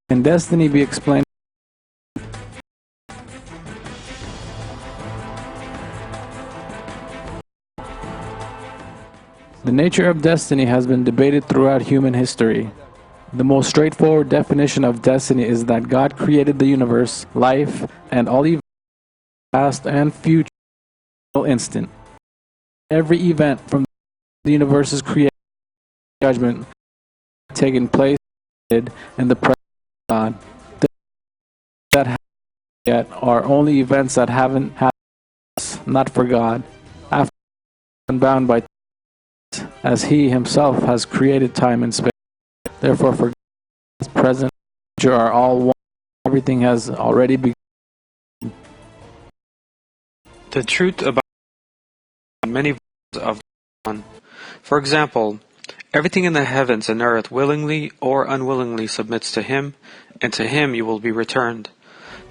Can destiny be explained? The nature of destiny has been debated throughout human history. The most straightforward definition of destiny is that God created the universe, life, and all events, past and future, in an instant. Every event from the universe's creation to judgment taken place in the presence of God. The events that haven't yet are only events that haven't happened, not for God. After unbound by time, as He Himself has created time and space. Therefore, for God's present and future are all one. Everything has already begun. The truth about many versions of one. For example, everything in the heavens and earth willingly or unwillingly submits to Him, and to Him you will be returned.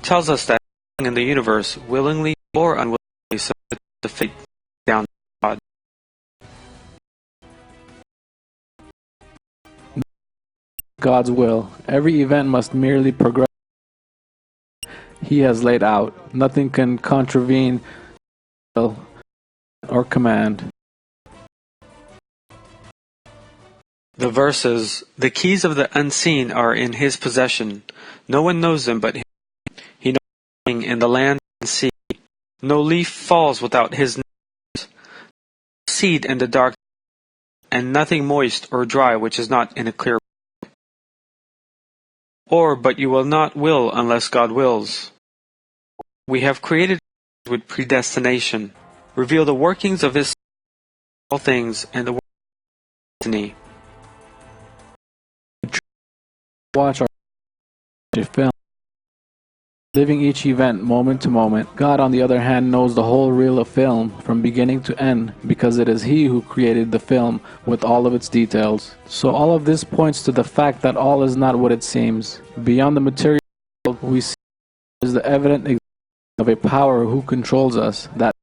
Tells us that everything in the universe willingly or unwillingly submits to fate down to God. God's will. Every event must merely progress. He has laid out. Nothing can contravene will or command. The verses, the keys of the unseen are in His possession. No one knows them but Him. He knows everything in the land and sea. No leaf falls without His knowledge. No seed in the dark, and nothing moist or dry which is not in a clear. But you will not will unless God wills. We have created with predestination, reveal the workings of His all things and the work of destiny. Watch our film, living each event moment to moment. God, on the other hand, knows the whole reel of film from beginning to end, because it is He who created the film with all of its details. So all of this points to the fact that all is not what it seems. Beyond the material world, we see is the evident existence of a power who controls us, that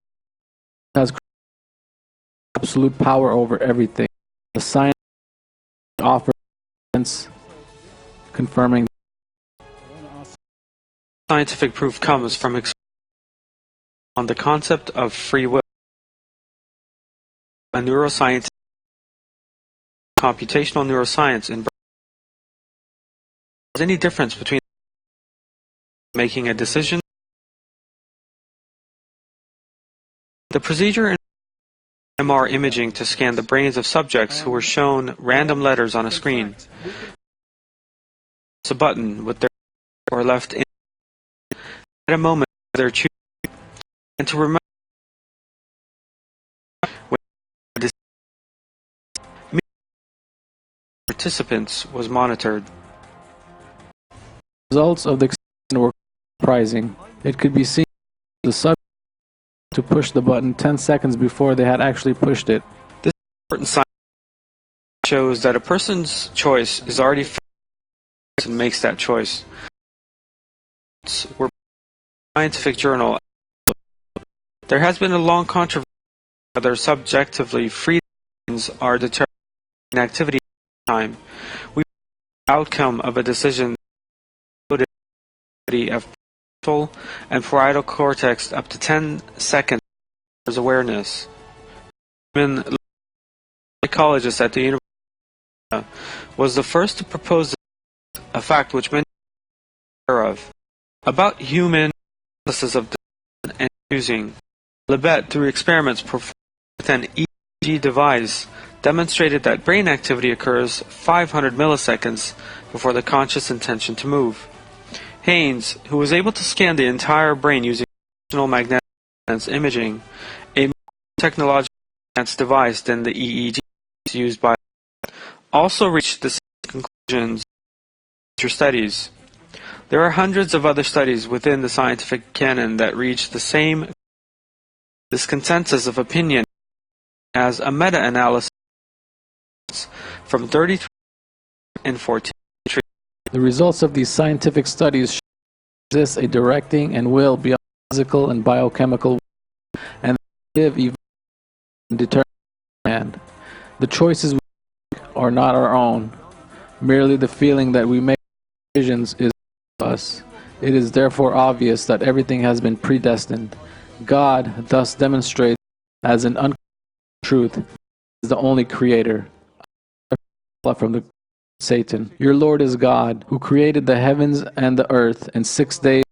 has absolute power over everything. The science offers evidence confirming. Scientific proof comes from on the concept of free will. A neuroscience, computational neuroscience, in any difference between making a decision. The procedure in MR imaging to scan the brains of subjects who were shown random letters on a screen. It's a button with their or left in at a moment of their choosing, and to remember when participants was monitored. Results of the experiment were surprising. It could be seen the subject to push the button 10 seconds before they had actually pushed it. This important science shows that a person's choice is already and makes that choice. Were scientific journal. There has been a long controversy whether subjectively free decisions are determined in activity time. We the outcome of a decision of frontal and parietal cortex up to 10 seconds as awareness. Even psychologist at the University was the first to propose a fact which many are aware of about human analysis of decision and choosing. Libet, through experiments performed with an EEG device, demonstrated that brain activity occurs 500 milliseconds before the conscious intention to move. Haynes, who was able to scan the entire brain using magnetic resonance imaging, a more technologically advanced device than the EEG used by, also reached the same conclusions in future studies. There are hundreds of other studies within the scientific canon that reach the same. This consensus of opinion as a meta-analysis from 33 and 14. The results of these scientific studies show there exists a directing and will beyond physical and biochemical, and live even determined. The choices we make are not our own, merely the feeling that we make visions is us. It is therefore obvious that everything has been predestined. God thus demonstrates as an unconditional truth is the only creator from the Satan. Your Lord is God, who created the heavens and the earth in 6 days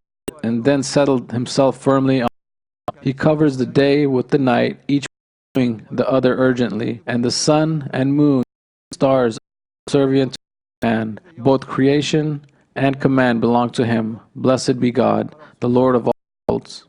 and then settled himself firmly on. He covers the day with the night, each doing the other urgently, and the sun and moon, stars are subservient to man. Both creation and command belong to him. Blessed be God, the Lord of all worlds.